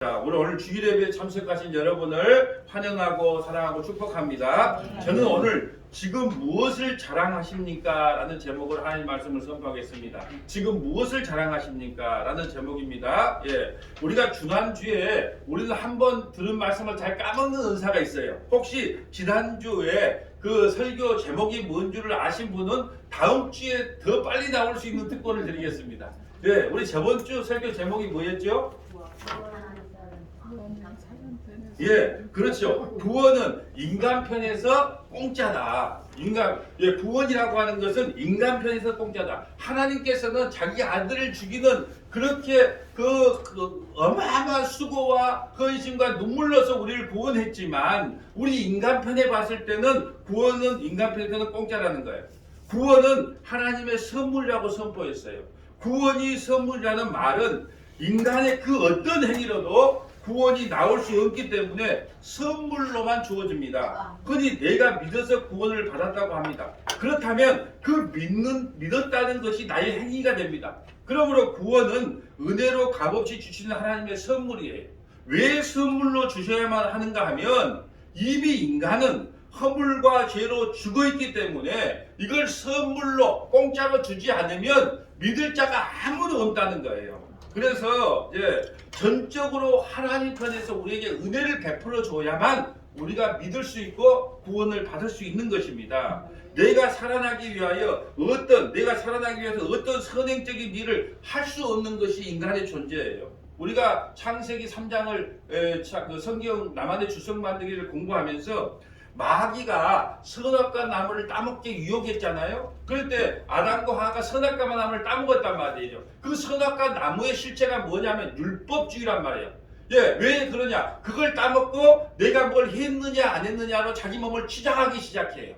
자, 오늘 주일 예배에 참석하신 여러분을 환영하고 사랑하고 축복합니다. 저는 오늘 지금 무엇을 자랑하십니까? 라는 제목으로 하나님 말씀을 선포하겠습니다. 지금 무엇을 자랑하십니까? 라는 제목입니다. 우리가 지난주에 우리는 한번 들은 말씀을 잘 까먹는 은사가 있어요. 혹시 지난주에 그 설교 제목이 뭔 줄을 아신 분은 다음 주에 더 빨리 나올 수 있는 특권을 드리겠습니다. 우리 저번 주 설교 제목이 뭐였죠? 그렇죠. 구원은 인간 편에서 공짜다. 구원이라고 하는 것은 인간 편에서 공짜다. 하나님께서는 자기 아들을 죽이는 그렇게 어마어마한 수고와 헌신과 눈물로서 우리를 구원했지만 우리 인간 편에 봤을 때는 구원은 인간 편에서는 공짜라는 거예요. 구원은 하나님의 선물이라고 선포했어요. 구원이 선물이라는 말은 인간의 그 어떤 행위로도 구원이 나올 수 없기 때문에 선물로만 주어집니다. 그러니 내가 믿어서 구원을 받았다고 합니다. 그렇다면 그 믿었다는 것이 나의 행위가 됩니다. 그러므로 구원은 은혜로 값없이 주시는 하나님의 선물이에요. 왜 선물로 주셔야만 하는가 하면 이미 인간은 허물과 죄로 죽어있기 때문에 이걸 선물로 공짜로 주지 않으면 믿을 자가 아무도 없다는 거예요. 그래서 전적으로 하나님 편에서 우리에게 은혜를 베풀어 줘야만 우리가 믿을 수 있고 구원을 받을 수 있는 것입니다. 내가 살아나기 위해서 어떤 선행적인 일을 할 수 없는 것이 인간의 존재예요. 우리가 창세기 3장을 성경 나만의 주석 만들기를 공부하면서 마귀가 선악과 나무를 따먹게 유혹했잖아요. 그럴 때 아담과 하와가 선악과 나무를 따먹었단 말이에요. 그 선악과 나무의 실체가 뭐냐면 율법주의란 말이에요. 왜 그러냐? 그걸 따먹고 내가 뭘 했느냐 안 했느냐로 자기 몸을 치장하기 시작해요.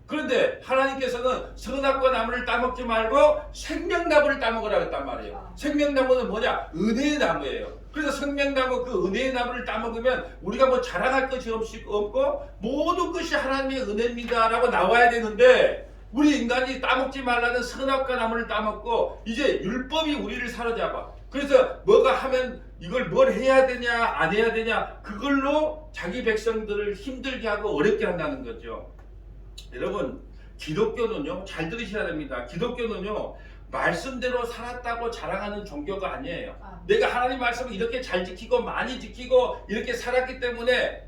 그런데 하나님께서는 선악과 나무를 따먹지 말고 생명나무를 따먹으라고 했단 말이에요. 생명나무는 뭐냐? 은혜의 나무예요. 그래서 생명나무 그 은혜의 나무를 따먹으면 우리가 뭐 자랑할 것이 없고 모든 것이 하나님의 은혜입니다 라고 나와야 되는데 우리 인간이 따먹지 말라는 선악과 나무를 따먹고 이제 율법이 우리를 사로잡아. 그래서 뭐가 하면 이걸 뭘 해야 되냐 안 해야 되냐 그걸로 자기 백성들을 힘들게 하고 어렵게 한다는 거죠. 여러분, 기독교는요, 잘 들으셔야 됩니다. 기독교는요, 말씀대로 살았다고 자랑하는 종교가 아니에요. 내가 하나님 말씀을 이렇게 잘 지키고 많이 지키고 이렇게 살았기 때문에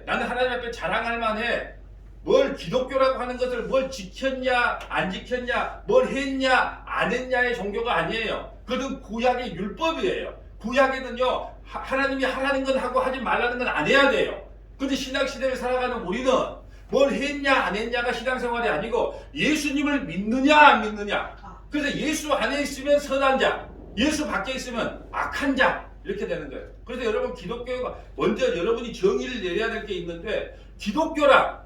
나는 하나님 앞에 자랑할 만해. 뭘 기독교라고 하는 것을 뭘 지켰냐 안 지켰냐 뭘 했냐 안 했냐의 종교가 아니에요. 그것은 구약의 율법이에요. 구약에는요, 하나님이 하라는 건 하고 하지 말라는 건 안 해야 돼요. 그런데 신약시대를 살아가는 우리는 뭘 했냐 안 했냐가 신앙생활이 아니고 예수님을 믿느냐 안 믿느냐. 그래서 예수 안에 있으면 선한 자, 예수 밖에 있으면 악한 자 이렇게 되는 거예요. 그래서 여러분 기독교가 먼저 여러분이 정의를 내려야 될 게 있는데 기독교란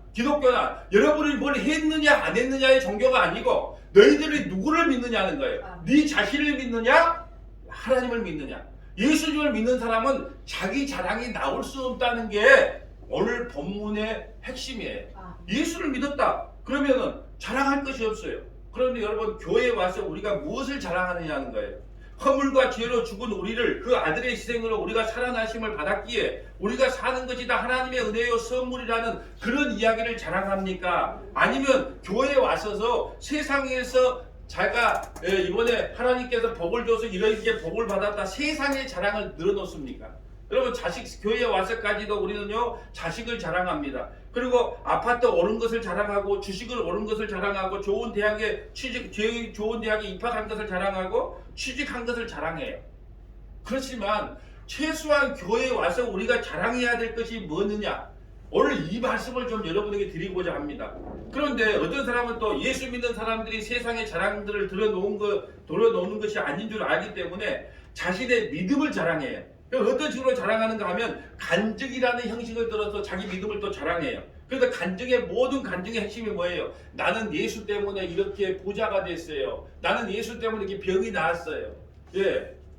여러분이 뭘 했느냐 안 했느냐의 종교가 아니고 너희들이 누구를 믿느냐는 거예요. 네 자신을 믿느냐 하나님을 믿느냐. 예수님을 믿는 사람은 자기 자랑이 나올 수 없다는 게 오늘 본문의 핵심이에요. 예수를 믿었다. 그러면은 자랑할 것이 없어요. 그런데 여러분 교회에 와서 우리가 무엇을 자랑하느냐는 거예요. 허물과 죄로 죽은 우리를 그 아들의 희생으로 우리가 살아나심을 받았기에 우리가 사는 것이 다 하나님의 은혜요 선물이라는 그런 이야기를 자랑합니까? 아니면 교회에 와서서 세상에서 자기가 이번에 하나님께서 복을 줘서 이렇게 복을 받았다 세상의 자랑을 늘어놓습니까? 여러분 교회에 와서까지도 우리는요 자식을 자랑합니다. 그리고 아파트 오른 것을 자랑하고 주식을 오른 것을 자랑하고 좋은 대학에 입학한 것을 자랑하고 취직한 것을 자랑해요. 그렇지만 최소한 교회에 와서 우리가 자랑해야 될 것이 뭐느냐? 오늘 이 말씀을 좀 여러분에게 드리고자 합니다. 그런데 어떤 사람은 또 예수 믿는 사람들이 세상의 자랑들을 드러놓는 것이 아닌 줄 알기 때문에 자신의 믿음을 자랑해요. 어떤 식으로 자랑하는가 하면 간증이라는 형식을 들어서 자기 믿음을 또 자랑해요. 그래서 모든 간증의 핵심이 뭐예요? 나는 예수 때문에 이렇게 부자가 됐어요. 나는 예수 때문에 이렇게 병이 나았어요.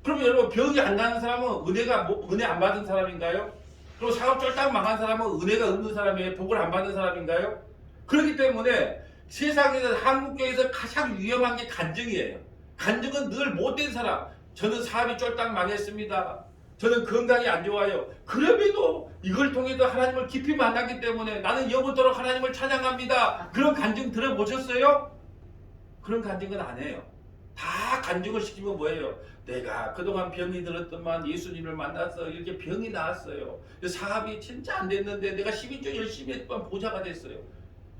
그러면 여러분 병이 안 나는 사람은 은혜 안 받은 사람인가요? 그리고 사업 쫄딱 망한 사람은 은혜가 없는 사람이에요? 복을 안 받는 사람인가요? 그렇기 때문에 세상에서 한국교회에서 가장 위험한 게 간증이에요. 간증은 늘 못된 사람. 저는 사업이 쫄딱 망했습니다. 저는 건강이 안 좋아요. 그럼에도 이걸 통해서 하나님을 깊이 만났기 때문에 나는 영원토록 하나님을 찬양합니다. 그런 간증 들어보셨어요? 그런 간증은 안 해요. 다 간증을 시키면 뭐예요? 내가 그동안 병이 들었더만 예수님을 만나서 이렇게 병이 나았어요. 사업이 진짜 안 됐는데 내가 11조 열심히 했더만 부자가 됐어요.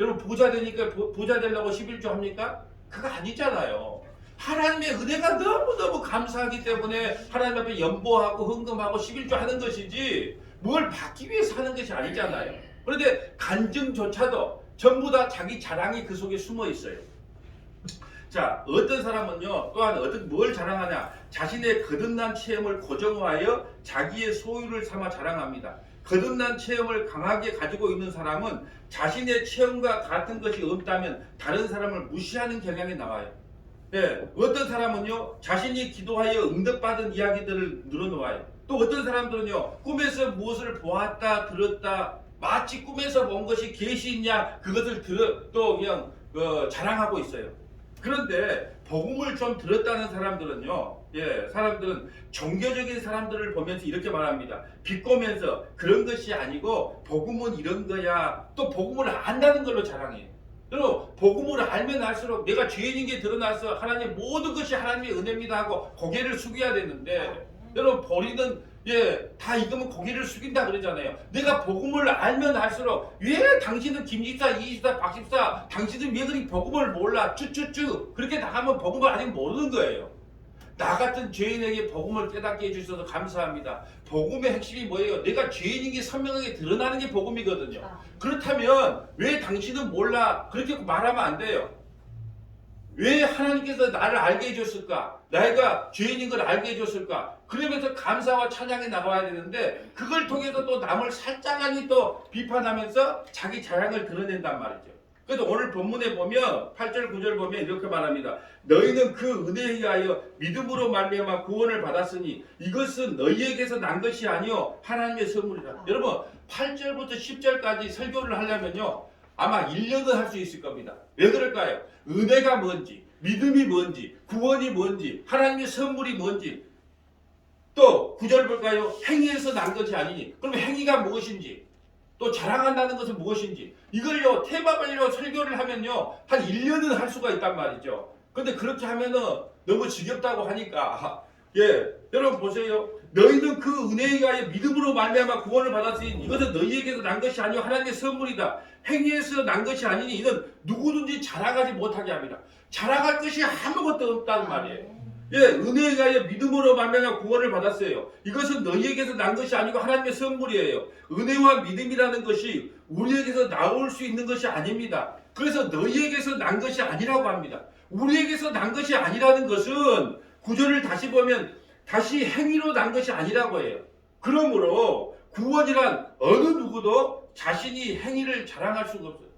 여러분 부자 되니까 부자 되려고 11조 합니까? 그거 아니잖아요. 하나님의 은혜가 너무너무 감사하기 때문에 하나님 앞에 연보하고 헌금하고 11조 하는 것이지 뭘 받기 위해서 하는 것이 아니잖아요. 그런데 간증조차도 전부 다 자기 자랑이 그 속에 숨어 있어요. 자, 어떤 사람은요, 또한 뭘 자랑하냐? 자신의 거듭난 체험을 고정화하여 자기의 소유를 삼아 자랑합니다. 거듭난 체험을 강하게 가지고 있는 사람은 자신의 체험과 같은 것이 없다면 다른 사람을 무시하는 경향이 나와요. 예, 어떤 사람은요, 자신이 기도하여 응답받은 이야기들을 늘어놓아요. 또 어떤 사람들은요, 꿈에서 무엇을 보았다, 들었다, 마치 꿈에서 본 것이 계시냐, 그것을 또 그냥 자랑하고 있어요. 그런데 복음을 좀 들었다는 사람들은요, 사람들은 종교적인 사람들을 보면서 이렇게 말합니다. 비꼬면서 그런 것이 아니고 복음은 이런 거야. 또 복음을 안다는 걸로 자랑해요. 여러분, 복음을 알면 알수록 내가 죄인인 게 드러나서 하나님 모든 것이 하나님의 은혜입니다 하고 고개를 숙여야 되는데, 여러분 버리는 다 익으면 고개를 숙인다 그러잖아요. 내가 복음을 알면 알수록 왜 당신은 김집사, 이집사, 박집사 당신은 왜 그리 복음을 몰라 쭈쭈쭈 그렇게 나가면 복음을 아직 모르는 거예요. 나 같은 죄인에게 복음을 깨닫게 해주셔서 감사합니다. 복음의 핵심이 뭐예요? 내가 죄인인 게 선명하게 드러나는 게 복음이거든요. 그렇다면 왜 당신은 몰라 그렇게 말하면 안 돼요. 왜 하나님께서 나를 알게 해줬을까? 내가 죄인인 걸 알게 해줬을까? 그러면서 감사와 찬양이 나가야 되는데 그걸 통해서 또 남을 살짝하니 또 비판하면서 자기 자랑을 드러낸단 말이죠. 그래서 오늘 본문에 보면 8절 9절 보면 이렇게 말합니다. 너희는 그 은혜에 의하여 믿음으로 말미암아 구원을 받았으니 이것은 너희에게서 난 것이 아니요 하나님의 선물이라. 여러분 8절부터 10절까지 설교를 하려면요 아마 1년은 할 수 있을 겁니다. 왜 그럴까요? 은혜가 뭔지, 믿음이 뭔지, 구원이 뭔지, 하나님의 선물이 뭔지. 또 9절 볼까요? 행위에서 난 것이 아니니. 그럼 행위가 무엇인지, 또 자랑한다는 것은 무엇인지. 이걸요 테마별로 설교를 하면요 한 1년은 할 수가 있단 말이죠. 근데 그렇게 하면은 너무 지겹다고 하니까 여러분 보세요. 너희는 그 은혜에 의하여 믿음으로 말미암아 구원을 받았으니 이것은 너희에게서 난 것이 아니요 하나님의 선물이다. 행위에서 난 것이 아니니 이는 누구든지 자랑하지 못하게 합니다. 자랑할 것이 아무것도 없다는 말이에요. 은혜에 의하여 믿음으로 말미암아 구원을 받았어요. 이것은 너희에게서 난 것이 아니고 하나님의 선물이에요. 은혜와 믿음이라는 것이 우리에게서 나올 수 있는 것이 아닙니다. 그래서 너희에게서 난 것이 아니라고 합니다. 우리에게서 난 것이 아니라는 것은 구절을 다시 보면 다시 행위로 난 것이 아니라고 해요. 그러므로 구원이란 어느 누구도 자신이 행위를 자랑할 수가 없어요.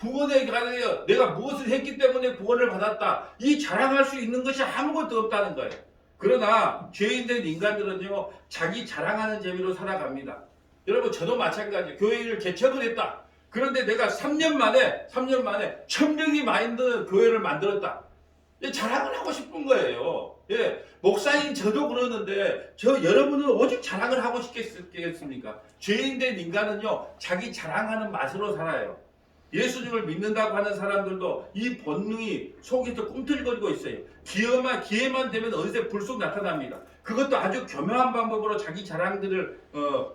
구원에 관하여 내가 무엇을 했기 때문에 구원을 받았다. 이 자랑할 수 있는 것이 아무것도 없다는 거예요. 그러나 죄인된 인간들은요 자기 자랑하는 재미로 살아갑니다. 여러분 저도 마찬가지예요. 교회를 개척을 했다. 그런데 내가 3년 만에 1000명이 많은 교회를 만들었다. 자랑을 하고 싶은 거예요. 목사인 저도 그러는데 여러분은 오직 자랑을 하고 싶겠습니까? 죄인된 인간은요 자기 자랑하는 맛으로 살아요. 예수님을 믿는다고 하는 사람들도 이 본능이 속에서 꿈틀거리고 있어요. 기회만 되면 어느새 불쑥 나타납니다. 그것도 아주 교묘한 방법으로 자기 자랑들을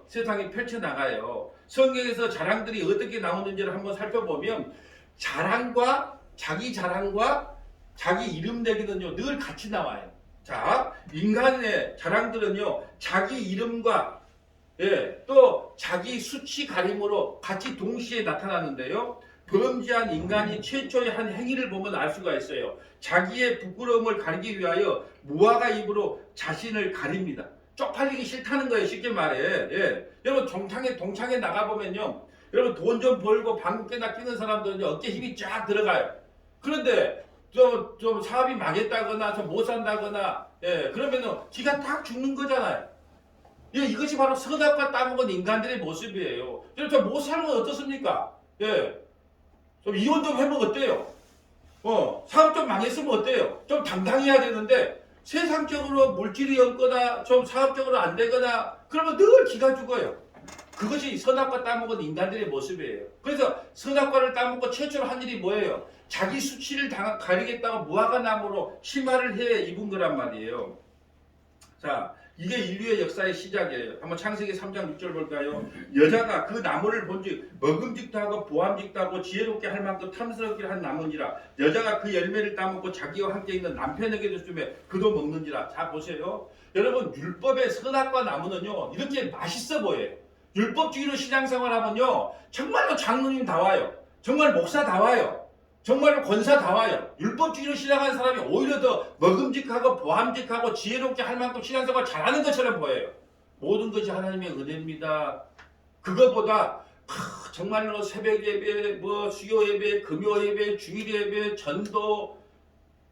세상에 펼쳐나가요. 성경에서 자랑들이 어떻게 나오는지를 한번 살펴보면 자랑과 자기 이름 내기는요 늘 같이 나와요. 자, 인간의 자랑들은요 자기 이름과 또 자기 수치 가림으로 같이 동시에 나타나는데요. 범죄한 인간이 최초의 한 행위를 보면 알 수가 있어요. 자기의 부끄러움을 가리기 위하여 무화과 잎으로 자신을 가립니다. 쪽팔리기 싫다는 거예요. 쉽게 말해. 여러분 동창회 나가보면요. 여러분 돈 좀 벌고 방금 깨나 끼는 사람들은요 어깨 힘이 쫙 들어가요. 그런데 좀 사업이 망했다거나 좀 못 산다거나 그러면은 기가 딱 죽는 거잖아요. 이것이 바로 선악과 따먹은 인간들의 모습이에요. 좀 못 살면 어떻습니까? 좀 이혼 좀 해보면 어때요? 사업 좀 망했으면 어때요? 좀 당당해야 되는데 세상적으로 물질이 없거나 좀 사업적으로 안 되거나 그러면 늘 기가 죽어요. 그것이 선악과 따먹은 인간들의 모습이에요. 그래서 선악과를 따먹고 최초로 한 일이 뭐예요? 자기 수치를 가리겠다고 무화과 나무로 심화를 해 입은 거란 말이에요. 자, 이게 인류의 역사의 시작이에요. 한번 창세기 3장 6절 볼까요? 여자가 그 나무를 본즉 먹음직도 하고 보암직도 하고 지혜롭게 할 만큼 탐스럽게 한 나무니라. 여자가 그 열매를 따먹고 자기와 함께 있는 남편에게도 주며 그도 먹는지라. 자, 보세요. 여러분, 율법의 선악과 나무는요 이렇게 맛있어 보여요. 율법주의로 신앙생활하면요 정말로 장로님 다 와요. 정말 목사 다 와요. 정말로 권사 다 와요. 율법주의로 신앙하는 사람이 오히려 더 먹음직하고 보암직하고 지혜롭게 할 만큼 신앙생활 잘하는 것처럼 보여요. 모든 것이 하나님의 은혜입니다. 그것보다 정말로 새벽 예배, 뭐 수요 예배, 금요 예배, 주일 예배, 전도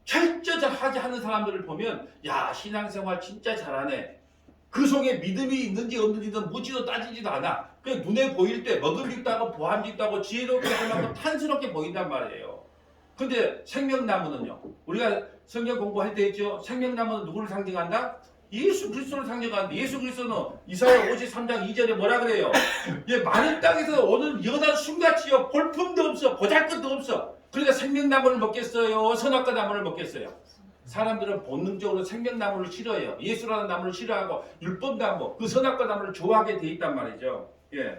철저하게 하는 사람들을 보면 야, 신앙생활 진짜 잘하네. 그 속에 믿음이 있는지 없는지는 묻지도 따지지도 않아. 그냥 눈에 보일 때 먹음직도 하고 보암직도 하고 지혜롭게 할 만큼 탄스럽게 보인단 말이에요. 근데 생명나무는요. 우리가 성경 공부할 때 있죠. 생명나무는 누구를 상징한다? 예수 그리스도를 상징하는데 예수 그리스도는 이사야 53장 2절에 뭐라 그래요? 예, 마른 땅에서 오는 연한 숨같이요. 볼품도 없어. 보잘것도 없어. 그러니까 생명나무를 먹겠어요? 선악과 나무를 먹겠어요? 사람들은 본능적으로 생명나무를 싫어해요. 예수라는 나무를 싫어하고 율법나무, 그 선악과 나무를 좋아하게 돼 있단 말이죠. 예.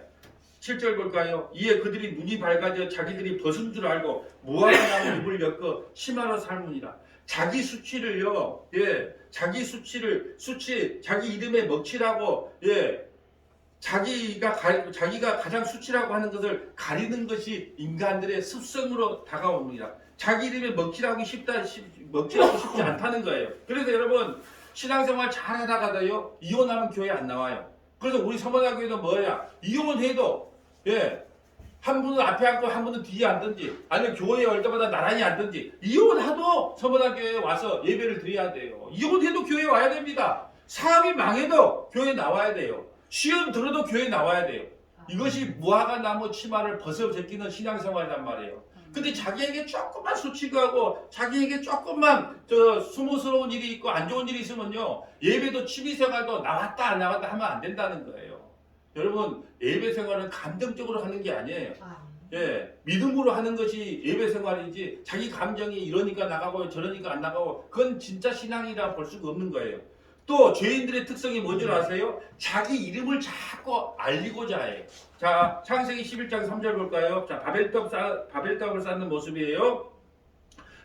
7절 볼까요? 이에 그들이 눈이 밝아져 자기들이 벗은 줄 알고 무화과나무 잎을 엮어 심하러 삶으니라. 자기 수치를요, 예, 자기 수치, 자기 이름에 먹칠하고, 예, 자기가 가장 수치라고 하는 것을 가리는 것이 인간들의 습성으로 다가옵니다. 자기 이름에 먹칠하고 싶지 않다는 거예요. 그래서 여러분, 신앙생활 잘 하다가도요, 이혼하면 교회 안 나와요. 그래서 우리 서문화교회도 뭐야? 이혼해도 예, 한 분은 앞에 앉고 한 분은 뒤에 앉든지 아니면 교회에 올 때마다 나란히 앉든지 이혼하도 서문화교회에 와서 예배를 드려야 돼요. 이혼해도 교회에 와야 됩니다. 사업이 망해도 교회에 나와야 돼요. 시험 들어도 교회에 나와야 돼요. 이것이 무화과 나무 치마를 벗어 제끼는 신앙생활이란 말이에요. 근데 자기에게 조금만 수치가고 자기에게 조금만 수모스러운 일이 있고 안 좋은 일이 있으면요 예배도 취미생활도 나왔다 안 나왔다 하면 안 된다는 거예요. 여러분, 예배생활은 감정적으로 하는 게 아니에요. 예, 믿음으로 하는 것이 예배생활이지 자기 감정이 이러니까 나가고 저러니까 안 나가고 그건 진짜 신앙이라 볼 수가 없는 거예요. 또 죄인들의 특성이 뭔지 아세요? 자기 이름을 자꾸 알리고자 해요. 자, 창세기 11장 3절 볼까요? 자, 바벨탑을 쌓는 모습이에요.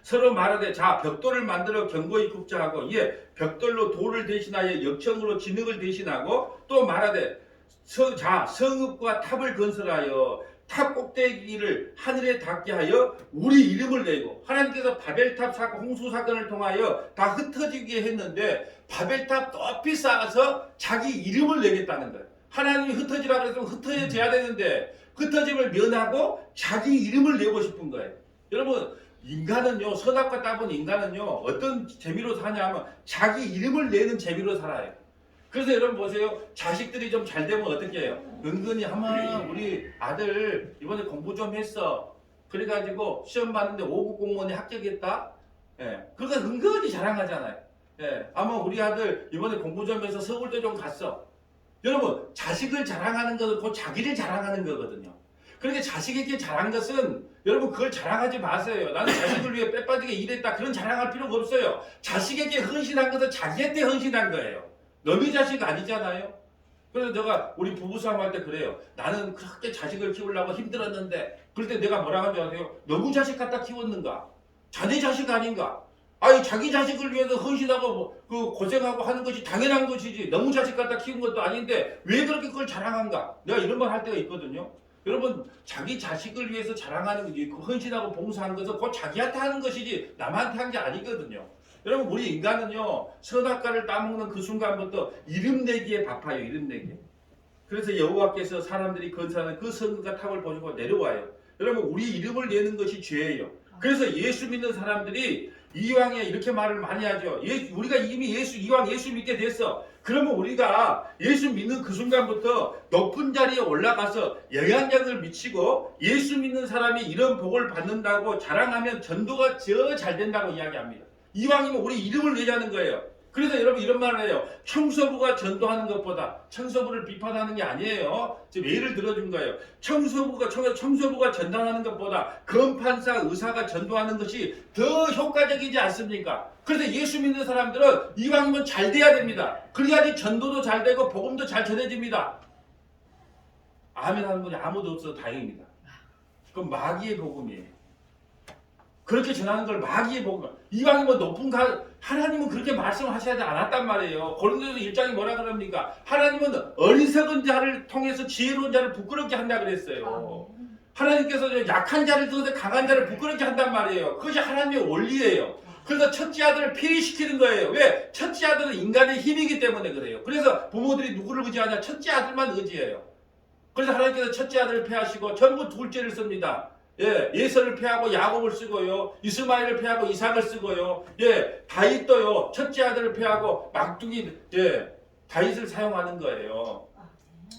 서로 말하되 자, 벽돌을 만들어 견고히 굽자 하고 벽돌로 돌을 대신하여 역청으로 진흙을 대신하고 또 말하되 성읍과 탑을 건설하여 탑 꼭대기를 하늘에 닿게 하여 우리 이름을 내고 하나님께서 바벨탑 사건 홍수 사건을 통하여 다 흩어지게 했는데 바벨탑 높이 쌓아서 자기 이름을 내겠다는 거예요. 하나님이 흩어지라 그랬으면 흩어져야 되는데 흩어짐을 면하고 자기 이름을 내고 싶은 거예요. 여러분, 인간은요, 선악과 따본 인간은요 어떤 재미로 사냐면 자기 이름을 내는 재미로 살아요. 그래서 여러분 보세요. 자식들이 좀 잘 되면 어떻게 해요? 은근히 한번 우리 아들 이번에 공부 좀 했어. 그래가지고 시험 봤는데 5급 공무원에 합격했다. 예, 그거 은근히 자랑하잖아요. 예, 아마 우리 아들 이번에 공부 좀 해서 서울대 좀 갔어. 여러분, 자식을 자랑하는 것은 곧 자기를 자랑하는 거거든요. 그러니까 자식에게 자랑한 것은 여러분 그걸 자랑하지 마세요. 나는 자식을 위해 빼빠지게 일했다. 그런 자랑할 필요가 없어요. 자식에게 헌신한 것은 자기한테 헌신한 거예요. 너희 자식 아니잖아요. 그래서 내가 우리 부부싸움 할 때 그래요. 나는 그렇게 자식을 키우려고 힘들었는데 그럴 때 내가 뭐라고 하는지 아세요? 너무 자식 갖다 키웠는가? 자네 자식 아닌가? 아니 자기 자식을 위해서 헌신하고 고생하고 하는 것이 당연한 것이지 너무 자식 갖다 키운 것도 아닌데 왜 그렇게 그걸 자랑한가? 내가 이런 말 할 때가 있거든요. 여러분, 자기 자식을 위해서 자랑하는 거지 그 헌신하고 봉사하는 것은 곧 자기한테 하는 것이지 남한테 한 게 아니거든요. 여러분, 우리 인간은요 선악과를 따먹는 그 순간부터 이름 내기에 바빠요. 이름 내기. 그래서 여호와께서 사람들이 건설하는 그 성읍과 탑을 보시고 내려와요. 여러분, 우리 이름을 내는 것이 죄예요. 그래서 예수 믿는 사람들이 이왕에 이렇게 말을 많이 하죠. 우리가 이미 이왕 예수 믿게 됐어. 그러면 우리가 예수 믿는 그 순간부터 높은 자리에 올라가서 영향력을 미치고 예수 믿는 사람이 이런 복을 받는다고 자랑하면 전도가 더 잘 된다고 이야기합니다. 이왕이면 우리 이름을 내자는 거예요. 그래서 여러분 이런 말을 해요. 청소부가 전도하는 것보다 청소부를 비판하는 게 아니에요. 지금 예를 들어준 거예요. 청소부가 전도하는 것보다 검판사 의사가 전도하는 것이 더 효과적이지 않습니까? 그래서 예수 믿는 사람들은 이왕이면 잘 돼야 됩니다. 그래야지 전도도 잘 되고 복음도 잘 전해집니다. 아멘 하는 분이 아무도 없어서 다행입니다. 그건 마귀의 복음이에요. 그렇게 전하는 걸 마귀의 복음. 이왕이면 높은 하나님은 그렇게 말씀하셔야 않았단 말이에요. 고린도서 1장이 뭐라 그럽니까? 하나님은 어리석은 자를 통해서 지혜로운 자를 부끄럽게 한다 그랬어요. 하나님께서 약한 자를 통해서 강한 자를 부끄럽게 한단 말이에요. 그것이 하나님의 원리예요. 그래서 첫째 아들을 폐위시키는 거예요. 왜? 첫째 아들은 인간의 힘이기 때문에 그래요. 그래서 부모들이 누구를 의지하냐? 첫째 아들만 의지해요. 그래서 하나님께서 첫째 아들을 폐하시고 전부 둘째를 씁니다. 예서를 폐하고 야곱을 쓰고요. 이스마엘을 폐하고 이삭을 쓰고요. 다윗도요. 첫째 아들을 폐하고 막둥이 다윗을 사용하는 거예요.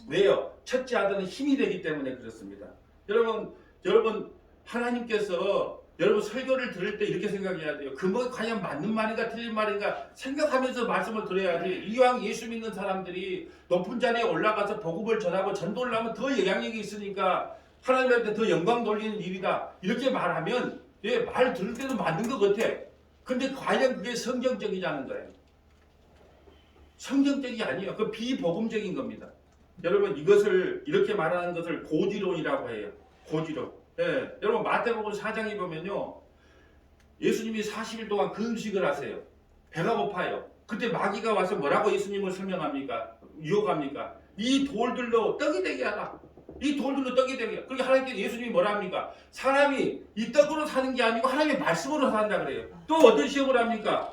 왜요? 첫째 아들은 힘이 되기 때문에 그렇습니다. 여러분 하나님께서 여러분 설교를 들을 때 이렇게 생각해야 돼요. 그 뭐 과연 맞는 말인가 틀린 말인가 생각하면서 말씀을 들어야지. 이왕 예수 믿는 사람들이 높은 자리에 올라가서 복음을 전하고 전도를 하면 더 영향력이 있으니까 하나님한테 더 영광 돌리는 일이다. 이렇게 말하면 말 들을 때도 맞는 것 같아. 근데 과연 그게 성경적이냐는 거예요. 성경적이 아니에요. 그 비복음적인 겁니다. 여러분 이것을 이렇게 말하는 것을 고지론이라고 해요. 고지론. 여러분 마태복음 4장에 보면요. 예수님이 40일 동안 금식을 하세요. 배가 고파요. 그때 마귀가 와서 뭐라고 예수님을 설명합니까? 유혹합니까? 이 돌들로 떡이 되게 하라. 이 돌들로 떡이 되게 하라. 그러니까 하나님께 예수님이 뭐라 합니까? 사람이 이 떡으로 사는 게 아니고 하나님의 말씀으로 산다 그래요. 또 어떤 시험을 합니까?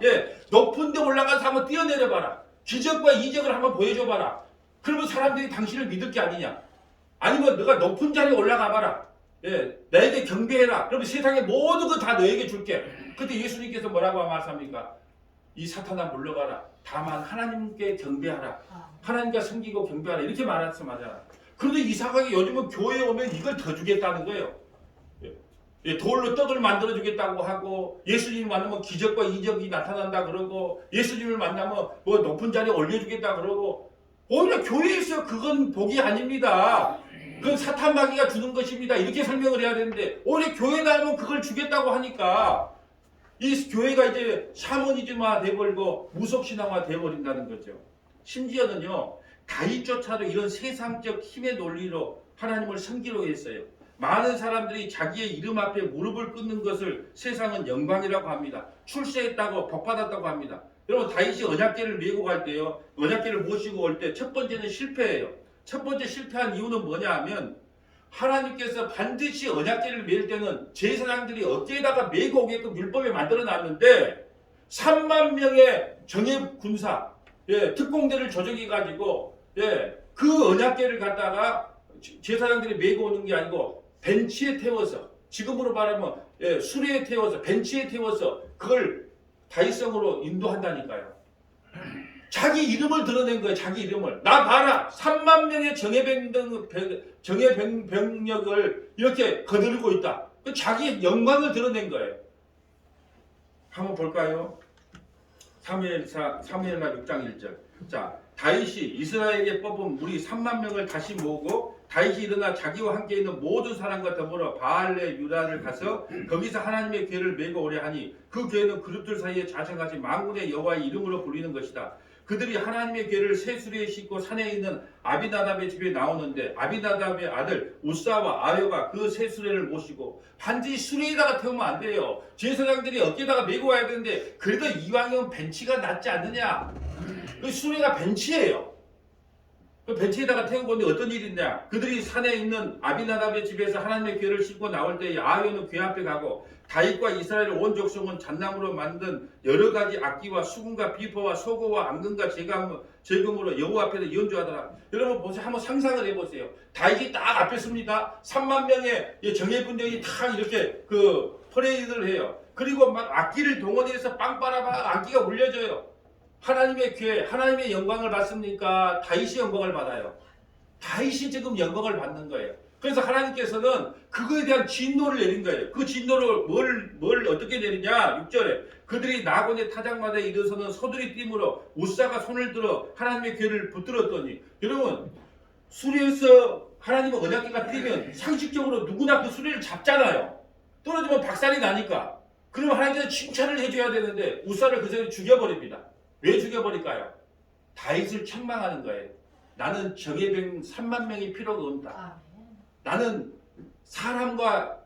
높은 데 올라가서 한번 뛰어내려봐라. 기적과 이적을 한번 보여줘봐라. 그러면 사람들이 당신을 믿을 게 아니냐? 아니면 너가 높은 자리에 올라가봐라. 나에게 경배해라. 그러면 세상의 모든 거 다 너에게 줄게. 그때 예수님께서 뭐라고 말씀합니까? 이 사탄아 물러가라. 다만 하나님께 경배하라. 하나님과 섬기고 경배하라. 이렇게 말씀하잖아. 그런데 이상하게 요즘은 교회에 오면 이걸 더 주겠다는 거예요. 돌로 떡을 만들어 주겠다고 하고 예수님을 만나면 기적과 이적이 나타난다 그러고 예수님을 만나면 뭐 높은 자리에 올려주겠다 그러고 오히려 교회에서 그건 복이 아닙니다. 그건 사탄 마귀가 주는 것입니다. 이렇게 설명을 해야 되는데 오히려 교회 나오면 그걸 주겠다고 하니까 이 교회가 이제 샤머니즘화 돼버리고 무속신앙화 돼버린다는 거죠. 심지어는요. 다윗조차도 이런 세상적 힘의 논리로 하나님을 섬기려 했어요. 많은 사람들이 자기의 이름 앞에 무릎을 꿇는 것을 세상은 영광이라고 합니다. 출세했다고 복받았다고 합니다. 여러분 다윗이 언약궤를 메고 갈 때요. 언약궤를 모시고 올 때 첫 번째는 실패예요. 첫 번째 실패한 이유는 뭐냐 하면 하나님께서 반드시 언약궤를 메일 때는 제사장들이 어깨에다가 메고 오게끔 율법에 만들어 놨는데 3만 명의 정예 군사 특공대를 조정해 가지고 그 언약궤를 갖다가 제사장들이 메고 오는 게 아니고 벤치에 태워서 지금으로 말하면 수레에 태워서 벤치에 태워서 그걸 다윗성으로 인도한다니까요. 자기 이름을 드러낸 거예요. 자기 이름을. 나 봐라. 3만 명의 정예병력을 이렇게 거느리고 있다. 자기 영광을 드러낸 거예요. 한번 볼까요? 사무엘하 6장 1절. 자, 다윗이 이스라엘에게 뽑은 무리 3만 명을 다시 모으고 다윗이 일어나 자기와 함께 있는 모든 사람과 더불어 바알레 유다를 가서 거기서 하나님의 궤를 메고 오려 하니 그 궤는 그룹들 사이에 자생하신 만군의 여호와의 이름으로 불리는 것이다. 그들이 하나님의 궤를 새 수레에 싣고 산에 있는 아비나답의 집에 나오는데 아비나답의 아들 우사와 아효가 그 새 수레를 모시고 반드시 수레에다가 태우면 안 돼요. 제사장들이 어깨에다가 메고 와야 되는데 그래도 이왕이면 벤치가 낫지 않느냐. 그 수레가 벤치예요. 그 벤치에다가 태우고 있는데 어떤 일이 있냐. 그들이 산에 있는 아비나답의 집에서 하나님의 궤를 싣고 나올 때 아효는 궤 앞에 가고 다윗과 이스라엘 온 족속은 잣나무로 만든 여러 가지 악기와 수금과 비포와 소고와 앙금과 제금으로 여호와 앞에서 연주하더라. 여러분 보세요. 한번 상상을 해보세요. 다윗이 딱 앞에 섭니다. 3만 명의 정예군대이 딱 이렇게 그 퍼레이드를 해요. 그리고 막 악기를 동원해서 빵빠라바 악기가 울려져요. 하나님의 궤, 하나님의 영광을 받습니까? 다윗이 영광을 받아요. 다윗이 지금 영광을 받는 거예요. 그래서 하나님께서는 그거에 대한 진노를 내린 거예요. 그 진노를 뭘 어떻게 내리냐? 6절에 그들이 나곤의 타작마다에 이르서는 소들이 띠므로 우사가 손을 들어 하나님의 괴를 붙들었더니, 여러분 수레에서 하나님의 언약궤가 뛰면 상식적으로 누구나 그 수레를 잡잖아요. 떨어지면 박살이 나니까. 그럼 하나님께서 칭찬을 해줘야 되는데 우사를 그 자리에 죽여버립니다. 왜 죽여버릴까요? 다윗을 책망하는 거예요. 나는 정예병 3만 명이 필요가 없다. 나는 사람과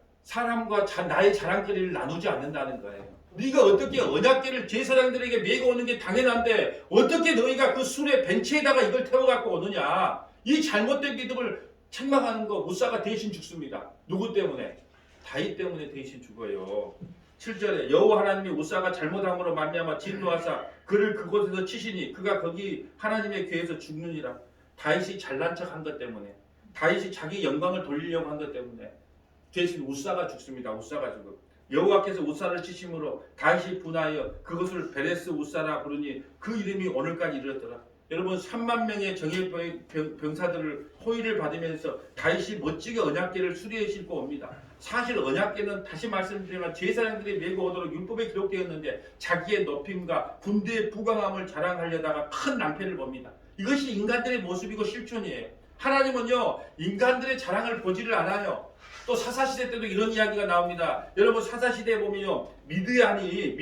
나의 자랑거리를 나누지 않는다는 거예요. 네가 어떻게 언약궤를 제사장들에게 메고 오는 게 당연한데 어떻게 너희가 그 수레 벤치에다가 이걸 태워갖고 오느냐. 이 잘못된 믿음을 책망하는 거 우사가 대신 죽습니다. 누구 때문에? 다윗 때문에 대신 죽어요. 7절에 여호와 하나님이 우사가 잘못함으로 말미암아 진노하사 그를 그곳에서 치시니 그가 거기 하나님의 궤에서 죽느니라. 다윗이 잘난 척한 것 때문에, 다윗이 자기 영광을 돌리려고 한 것 때문에 대신 우사가 죽습니다. 우사가 죽어. 여호와께서 우사를 치심으로 다윗이 분하여 그것을 베레스 우사라 부르니 그 이름이 오늘까지 이르렀더라. 여러분 3만 명의 정예 병사들을 호위를 받으면서 다윗이 멋지게 언약궤를 수리에 싣고 옵니다. 사실 언약궤는 다시 말씀드리면 제사장들이 메고 오도록 율법에 기록되었는데 자기의 높임과 군대의 부강함을 자랑하려다가 큰 낭패를 봅니다. 이것이 인간들의 모습이고 실존이에요. 하나님은요 인간들의 자랑을 보지를 않아요. 또 사사시대 때도 이런 이야기가 나옵니다. 여러분 사사시대에 보면요 미디안이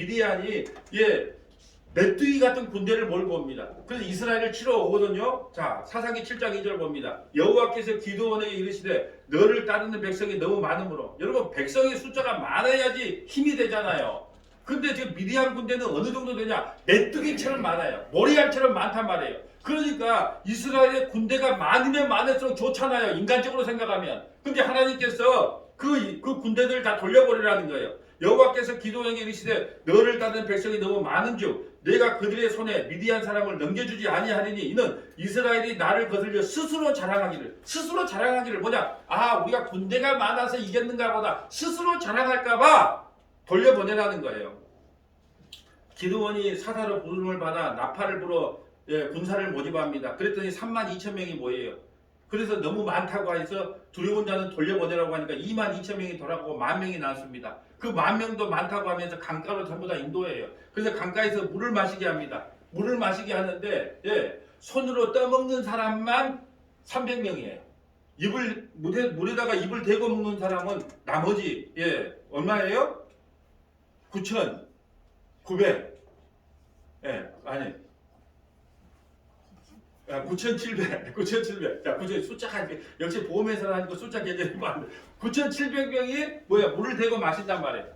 메뚜기 같은 군대를 몰고 옵니다. 그래서 이스라엘을 치러 오거든요. 자, 사사기 7장 2절 봅니다. 여호와께서 기드온에게 이르시되 너를 따르는 백성이 너무 많으므로. 여러분 백성의 숫자가 많아야지 힘이 되잖아요. 근데 지금 미디안 군대는 어느 정도 되냐? 메뚜기처럼 많아요. 모리알처럼 많단 말이에요. 그러니까 이스라엘의 군대가 많으면 많을수록 좋잖아요. 인간적으로 생각하면. 근데 하나님께서 그 군대들을 다 돌려버리라는 거예요. 여호와께서 기드온에게 이르시되 너를 따르는 백성이 너무 많은즉 내가 그들의 손에 미디안 사람을 넘겨주지 아니하리니 이는 이스라엘이 나를 거슬려 스스로 자랑하기를 뭐냐? 아 우리가 군대가 많아서 이겼는가 보다 스스로 자랑할까봐 돌려보내라는 거예요. 기드온이 사사로 부름을 받아 나팔을 불어 군사를 모집합니다. 그랬더니 3만 2천 명이 모여요. 그래서 너무 많다고 해서 두려운 자는 돌려보내라고 하니까 2만 2천 명이 돌아가고 1,000명이 나왔습니다. 그 10,000명도 많다고 하면서 강가로 전부 다 인도해요. 그래서 강가에서 물을 마시게 합니다. 물을 마시게 하는데 손으로 떠먹는 사람만 300명이에요. 물에다가 입을 대고 먹는 사람은 나머지 얼마예요? 9,900 아니 9,700. 자, 숫자가 역시 보험회사를 하니까 숫자 계산이 많은데 9,700명이 물을 대고 마신단 말이에요.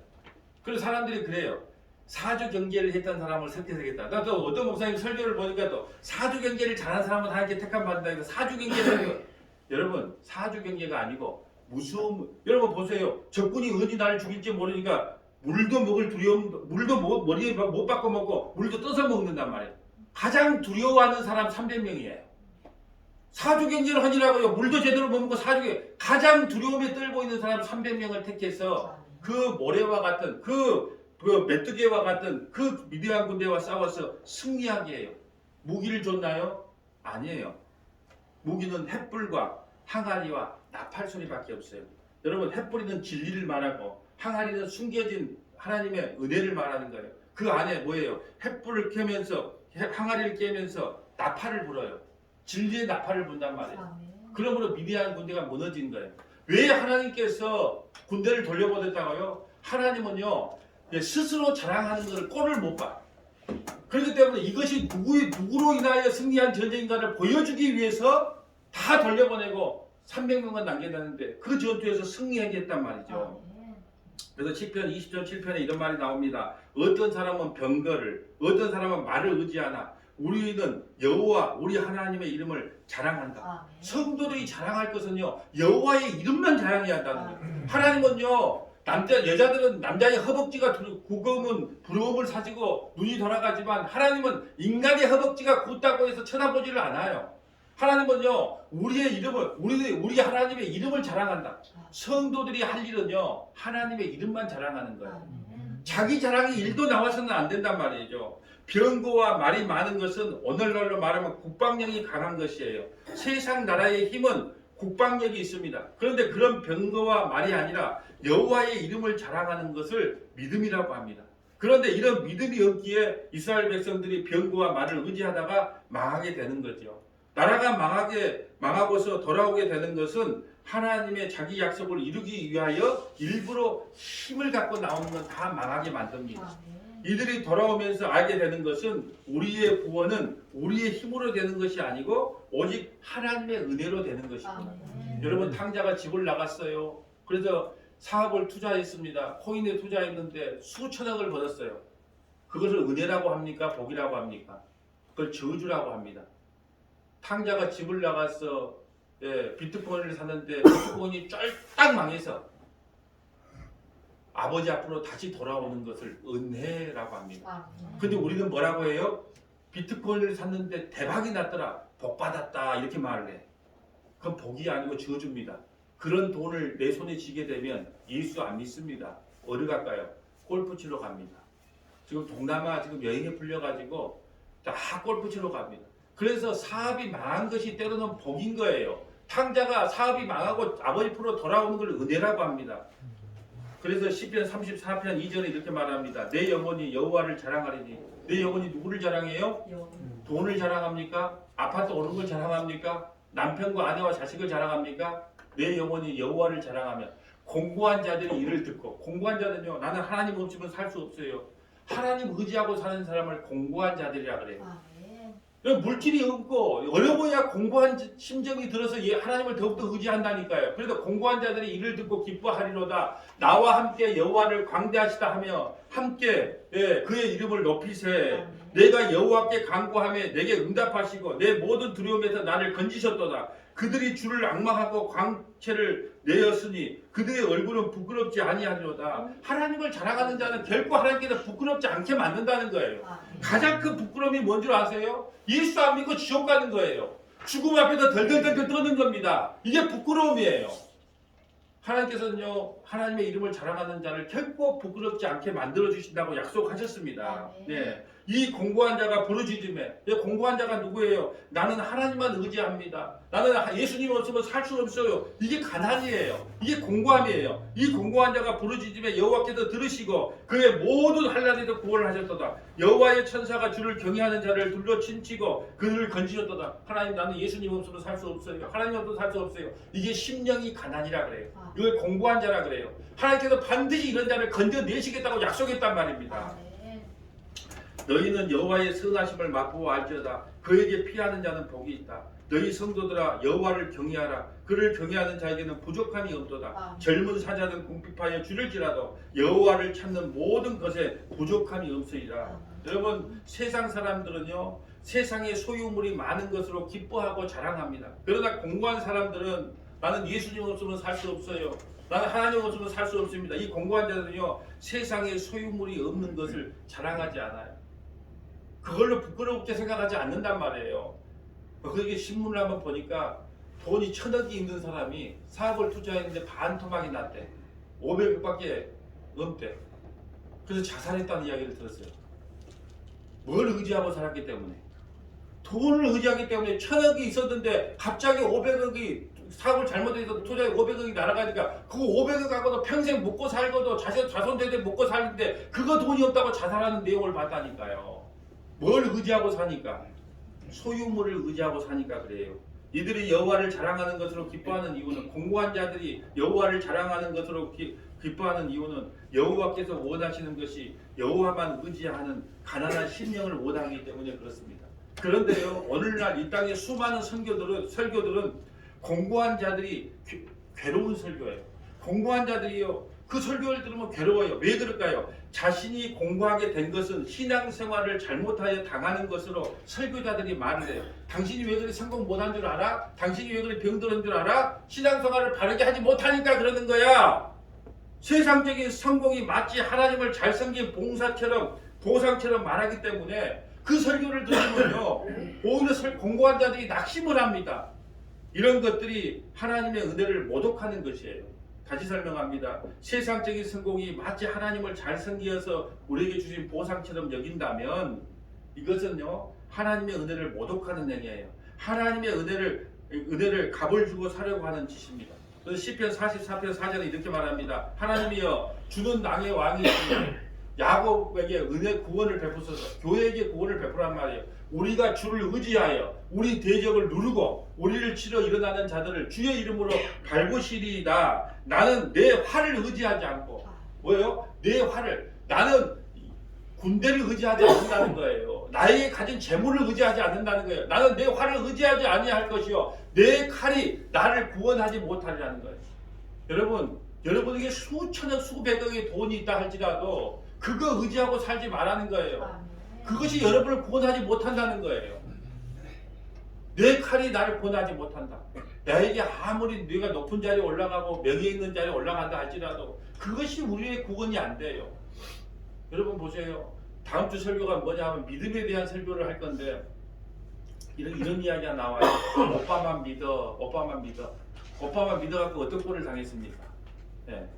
그래서 사람들이 그래요. 사주 경계를 했던 사람을 선택하겠다. 나 또 어떤 목사님 설교를 보니까 또 사주 경계를 잘하는 사람은 하나님께 택함 받는다. 해서 사주 경계는 여러분 사주 경계가 아니고 무서움. 여러분 보세요. 적군이 어디 나를 죽일지 모르니까 물도 먹을 두려움, 물도 머리에 못 바꿔 먹고 물도 떠서 먹는단 말이에요. 가장 두려워하는 사람 300명이에요. 사주경제를 하니라고요. 물도 제대로 못 먹고 가장 두려움에 떨고 있는 사람 300명을 택해서 그 모래와 같은 그 메뚜기와 같은 그 미디안 군대와 싸워서 승리하게 해요. 무기를 줬나요? 아니에요. 무기는 횃불과 항아리와 나팔 소리밖에 없어요. 여러분 횃불이는 진리를 말하고 항아리는 숨겨진 하나님의 은혜를 말하는 거예요. 그 안에 뭐예요? 횃불을 켜면서 항아리를 깨면서 나팔을 불어요. 진리의 나팔을 분단 말이에요. 그러므로 미디안 군대가 무너진 거예요. 왜 하나님께서 군대를 돌려보냈다고요? 하나님은요 스스로 자랑하는 것을 꼴을 못 봐. 그렇기 때문에 이것이 누구로 인하여 승리한 전쟁인가를 보여주기 위해서 다 돌려보내고 300명만 남겨놨는데 그 전투에서 승리하겠단 말이죠. 그래서 시편 20편 7편에 이런 말이 나옵니다. 어떤 사람은 병거를, 어떤 사람은 말을 의지하나 우리는 여호와 우리 하나님의 이름을 자랑한다. 성도들이 자랑할 것은요 여호와의 이름만 자랑해야 한다는 거예요. 하나님은요 여자들은 남자의 허벅지가 굵으면 부러움을 사지고 눈이 돌아가지만 하나님은 인간의 허벅지가 굵다고 해서 쳐다보지를 않아요. 하나님은요 우리 하나님의 이름을 자랑한다. 성도들이 할 일은요 하나님의 이름만 자랑하는 거예요. 자기 자랑이 일도 나와서는 안 된단 말이죠. 병거와 말이 많은 것은 오늘날로 말하면 국방력이 강한 것이에요. 세상 나라의 힘은 국방력이 있습니다. 그런데 그런 병거와 말이 아니라 여호와의 이름을 자랑하는 것을 믿음이라고 합니다. 그런데 이런 믿음이 없기에 이스라엘 백성들이 병거와 말을 의지하다가 망하게 되는 거죠. 나라가 망하고서 돌아오게 되는 것은 하나님의 자기 약속을 이루기 위하여 일부러 힘을 갖고 나오는 건 다 망하게 만듭니다. 이들이 돌아오면서 알게 되는 것은 우리의 구원은 우리의 힘으로 되는 것이 아니고 오직 하나님의 은혜로 되는 것입니다. 여러분, 탕자가 집을 나갔어요. 그래서 사업을 투자했습니다. 코인에 투자했는데 수천억을 벌었어요. 그것을 은혜라고 합니까? 복이라고 합니까? 그걸 저주라고 합니다. 탕자가 집을 나가서 비트코인을 샀는데 비트코인이 쫄딱 망해서 아버지 앞으로 다시 돌아오는 것을 은혜라고 합니다. 근데 우리는 뭐라고 해요? 비트코인을 샀는데 대박이 났더라. 복 받았다. 이렇게 말을 해. 그건 복이 아니고 저주입니다. 그런 돈을 내 손에 쥐게 되면 예수 안 믿습니다. 어디 갈까요? 골프 치러 갑니다. 지금 동남아 지금 여행에 풀려가지고 다 골프 치러 갑니다. 그래서 사업이 망한 것이 때로는 복인 거예요. 탕자가 사업이 망하고 아버지 앞으로 돌아오는 걸 은혜라고 합니다. 그래서 시편 34편 2절에 이렇게 말합니다. 내 영혼이 여호와를 자랑하리니. 내 영혼이 누구를 자랑해요? 돈을 자랑합니까? 아파트 오는 걸 자랑합니까? 남편과 아내와 자식을 자랑합니까? 내 영혼이 여호와를 자랑하면 공고한 자들이 이를 듣고, 공고한 자는요, 나는 하나님 없으면 살 수 없어요. 하나님 의지하고 사는 사람을 공고한 자들이라 그래요. 물질이 없고 어려워야 공고한 심정이 들어서 하나님을 더욱더 의지한다니까요. 그래서 공고한 자들이 이를 듣고 기뻐하리로다. 나와 함께 여호와를 광대하시다 하며 함께 그의 이름을 높이세. 내가 여호와께 간구하며 내게 응답하시고 내 모든 두려움에서 나를 건지셨도다. 그들이 주를 앙망하고 광채를 내었으니 그들의 얼굴은 부끄럽지 아니하리로다. 하나님을 자랑하는 자는 결코 하나님께서 부끄럽지 않게 만든다는 거예요. 가장 큰 부끄러움이 뭔 줄 아세요? 예수 안 믿고 지옥 가는 거예요. 죽음 앞에서 덜덜덜 떠는 겁니다. 이게 부끄러움이에요. 하나님께서는요, 하나님의 이름을 자랑하는 자를 결코 부끄럽지 않게 만들어 주신다고 약속하셨습니다. 네. 이 공고한 자가 부르짖음에, 공고한 자가 누구예요? 나는 하나님만 의지합니다. 나는 예수님 없으면 살 수 없어요. 이게 가난이에요. 이게 공고함이에요. 이 공고한 자가 부르짖음에 여호와께서 들으시고 그의 모든 환난에서 구원을 하셨도다. 여호와의 천사가 주를 경외하는 자를 둘러 친치고 그들을 건지셨도다. 하나님, 나는 예수님 없으면 살 수 없어요. 하나님 없으면 살 수 없어요. 이게 심령이 가난이라 그래요. 이걸 공고한 자라 그래요. 하나님께서 반드시 이런 자를 건져내시겠다고 약속했단 말입니다. 너희는 여호와의 선하심을 맛보아 알지어다. 그에게 피하는 자는 복이 있다. 너희 성도들아, 여호와를 경외하라. 그를 경외하는 자에게는 부족함이 없도다. 젊은 사자는 궁핍하여 줄일지라도 여호와를 찾는 모든 것에 부족함이 없으리라. 여러분, 세상 사람들은요, 세상의 소유물이 많은 것으로 기뻐하고 자랑합니다. 그러나 공고한 사람들은 나는 예수님 없으면 살 수 없어요. 나는 하나님 없으면 살 수 없습니다. 이 공고한 자들은요, 세상에 소유물이 없는 것을 자랑하지 않아요. 그걸로 부끄럽게 생각하지 않는단 말이에요. 그게 신문을 한번 보니까 돈이 1,000억이 있는 사람이 사업을 투자했는데 반토막이 났대. 500억밖에 넘대. 그래서 자살했다는 이야기를 들었어요. 뭘 의지하고 살았기 때문에. 돈을 의지하기 때문에 1,000억이 있었는데 갑자기 500억이 사업을 잘못해서 투자에 500억이 날아가니까 그 500억 갖고도 평생 먹고 살고도 자손대대 먹고 살는데 그거 돈이 없다고 자살하는 내용을 봤다니까요. 뭘 의지하고 사니까? 소유물을 의지하고 사니까 그래요. 이들이 여호와를 자랑하는 것으로 기뻐하는 이유는, 공고한 자들이 여호와를 자랑하는 것으로 기뻐하는 이유는 여호와께서 원하시는 것이 여호와만 의지하는 가난한 심령을 원하기 때문에 그렇습니다. 그런데요, 오늘날 이 땅의 수많은 설교들은 공고한 자들이 괴로운 설교예요. 공고한 자들이요, 그 설교를 들으면 괴로워요. 왜 그럴까요? 자신이 공고하게 된 것은 신앙생활을 잘못하여 당하는 것으로 설교자들이 말을 해요. 당신이 왜 그리 성공 못한 줄 알아? 당신이 왜 그리 병들은 줄 알아? 신앙생활을 바르게 하지 못하니까 그러는 거야. 세상적인 성공이 마치 하나님을 잘 섬긴 보상처럼 말하기 때문에 그 설교를 들으면요, 오히려 공고한 자들이 낙심을 합니다. 이런 것들이 하나님의 은혜를 모독하는 것이에요. 다시 설명합니다. 세상적인 성공이 마치 하나님을 잘 섬기어서 우리에게 주신 보상처럼 여긴다면 이것은요, 하나님의 은혜를 모독하는 행위예요. 하나님의 은혜를 은혜를 값을 주고 사려고 하는 짓입니다. 그래서 시편 44편 4절에 이렇게 말합니다. 하나님이여 주는 낭의 왕이시니 야곱에게 은혜 구원을 베푸소서. 교회에게 구원을 베푸란 말이에요. 우리가 주를 의지하여 우리 대적을 누르고 우리를 치러 일어나는 자들을 주의 이름으로 밟으시리이다. 나는 내 활을 의지하지 않고 뭐예요? 내 활을 나는 군대를 의지하지 않는다는 거예요. 나에게 가진 재물을 의지하지 않는다는 거예요. 나는 내 활을 의지하지 아니할 것이요 내 칼이 나를 구원하지 못하리라는 거예요. 여러분에게 수천억 수백억의 돈이 있다 할지라도 그거 의지하고 살지 말라는 거예요. 그것이 여러분을 구원하지 못한다는 거예요. 내 칼이 나를 구원하지 못한다. 나에게 아무리 네가 높은 자리에 올라가고 명예 있는 자리에 올라간다 할지라도 그것이 우리의 구원이 안 돼요. 여러분 보세요. 다음 주 설교가 뭐냐 하면 믿음에 대한 설교를 할 건데 이런 이야기가 나와요. 오빠만 믿어. 오빠만 믿어갖고 어떤 꼴을 당했습니까? 네.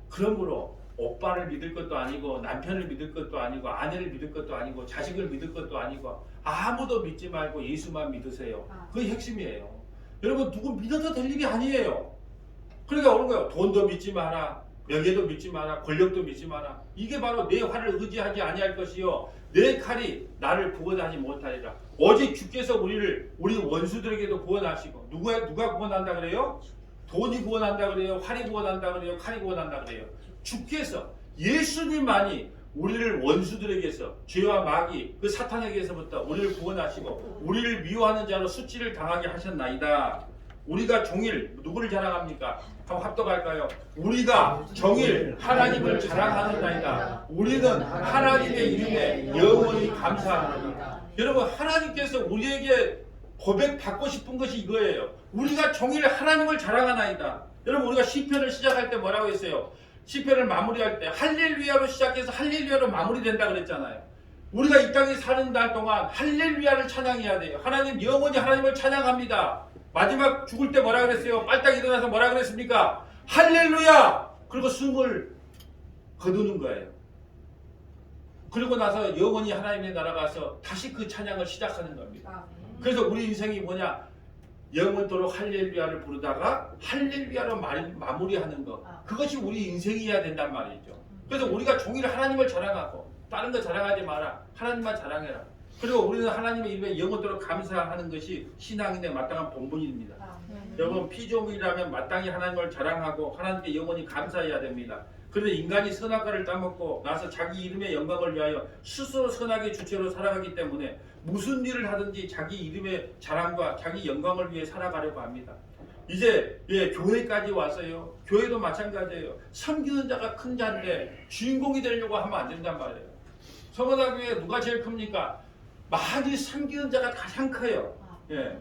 그러므로 오빠를 믿을 것도 아니고 남편을 믿을 것도 아니고 아내를 믿을 것도 아니고 자식을 믿을 것도 아니고 아무도 믿지 말고 예수만 믿으세요. 그게 핵심이에요. 여러분 누구 믿어도 될 일이 아니에요. 그러니까 오는 거예요. 돈도 믿지 마라. 명예도 믿지 마라. 권력도 믿지 마라. 이게 바로 내 활을 의지하지 아니할 것이요 내 칼이 나를 구원하지 못하리라. 오직 주께서 우리 원수들에게도 구원하시고 누가 구원한다 그래요? 돈이 구원한다 그래요? 활이 구원한다 그래요? 칼이 구원한다 그래요? 주께서 예수님만이 우리를 원수들에게서 죄와 마귀 그 사탄에게서부터 우리를 구원하시고 우리를 미워하는 자로 수치를 당하게 하셨나이다. 우리가 종일 누구를 자랑합니까? 한번 합독할까요? 우리가 종일 하나님을 자랑하는나이다. 우리는 하나님의 이름에 영원히 감사합니다. 여러분 하나님께서 우리에게 고백받고 싶은 것이 이거예요. 우리가 종일 하나님을 자랑하나이다. 여러분 우리가 시편을 시작할 때 뭐라고 했어요? 시편을 마무리할 때 할렐루야로 시작해서 할렐루야로 마무리된다 그랬잖아요. 우리가 이 땅에 사는 날 동안 할렐루야를 찬양해야 돼요. 하나님 영원히 하나님을 찬양합니다. 마지막 죽을 때 뭐라 그랬어요? 빨딱 일어나서 뭐라 그랬습니까? 할렐루야! 그리고 숨을 거두는 거예요. 그리고 나서 영원히 하나님의 나라 가서 다시 그 찬양을 시작하는 겁니다. 그래서 우리 인생이 뭐냐? 영원토록 할렐루야를 부르다가 할렐루야로 마무리하는 것. 그것이 우리 인생이어야 된단 말이죠. 그래서 우리가 종일 하나님을 자랑하고 다른 거 자랑하지 마라. 하나님만 자랑해라. 그리고 우리는 하나님의 이름에 영원토록 감사하는 것이 신앙인의 마땅한 본분입니다. 여러분 피조물이라면 마땅히 하나님을 자랑하고 하나님께 영원히 감사해야 됩니다. 그런데 인간이 선악과를 따먹고 나서 자기 이름의 영광을 위하여 스스로 선악의 주체로 살아가기 때문에 무슨 일을 하든지 자기 이름의 자랑과 자기 영광을 위해 살아가려고 합니다. 이제 교회까지 왔어요. 교회도 마찬가지예요. 섬기는 자가 큰 자인데 주인공이 되려고 하면 안 된단 말이에요. 성원아 교회 누가 제일 큽니까? 많이 섬기는 자가 가장 커요. 예.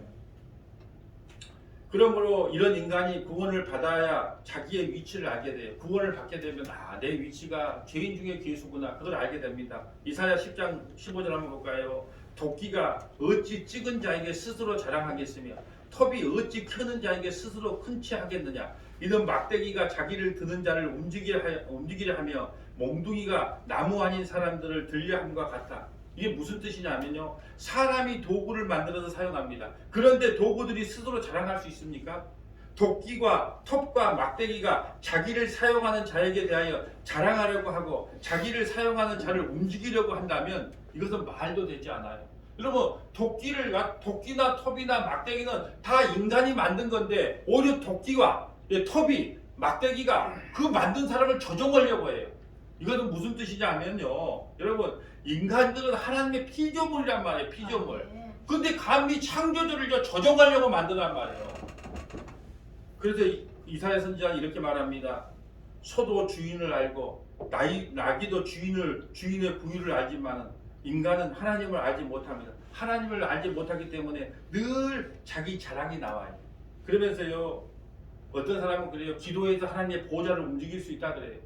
그러므로 이런 인간이 구원을 받아야 자기의 위치를 알게 돼요. 구원을 받게 되면 내 위치가 죄인 중에 괴수구나. 그걸 알게 됩니다. 이사야 10장 15절 한번 볼까요? 도끼가 어찌 찍은 자에게 스스로 자랑하겠으며 톱이 어찌 켜는 자에게 스스로 큰치 하겠느냐. 이는 막대기가 자기를 드는 자를 움직이려 하며 몽둥이가 나무 아닌 사람들을 들려함과 같아. 이게 무슨 뜻이냐면요. 사람이 도구를 만들어서 사용합니다. 그런데 도구들이 스스로 자랑할 수 있습니까? 도끼와 톱과 막대기가 자기를 사용하는 자에게 대하여 자랑하려고 하고 자기를 사용하는 자를 움직이려고 한다면 이것은 말도 되지 않아요. 여러분 도끼나 톱이나 막대기는 다 인간이 만든 건데 오히려 도끼와 톱이 막대기가 그 만든 사람을 조종하려고 해요. 이것은 무슨 뜻이냐면요. 여러분 인간들은 하나님의 피조물이란 말이에요. 피조물. 근데 감히 창조주를 조종하려고 만드란 말이에요. 그래서 이사야 선지자는 이렇게 말합니다. 소도 주인을 알고 나귀도 주인의 부위를 알지만 인간은 하나님을 알지 못합니다. 하나님을 알지 못하기 때문에 늘 자기 자랑이 나와요. 그러면서요. 어떤 사람은 그래요. 기도해서 하나님의 보좌를 움직일 수 있다 그래요.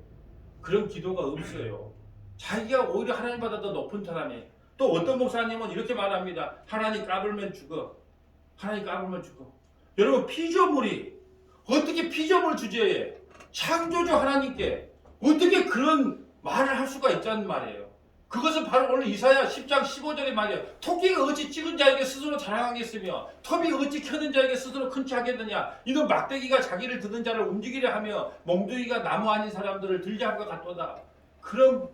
그런 기도가 없어요. 자기가 오히려 하나님보다 더 높은 사람이에요. 또 어떤 목사님은 이렇게 말합니다. 하나님 까불면 죽어. 하나님 까불면 죽어. 여러분 피조물이 어떻게 피조물 주제에 창조주 하나님께 어떻게 그런 말을 할 수가 있다는 말이에요. 그것은 바로 오늘 이사야 10장 15절의 말이에요. 토끼가 어찌 찍은 자에게 스스로 자랑하겠으며 토비가 어찌 켜는 자에게 스스로 큰 척하겠느냐. 이는 막대기가 자기를 드는 자를 움직이려 하며 몽둥이가 나무 아닌 사람들을 들게 함과 같도다. 그런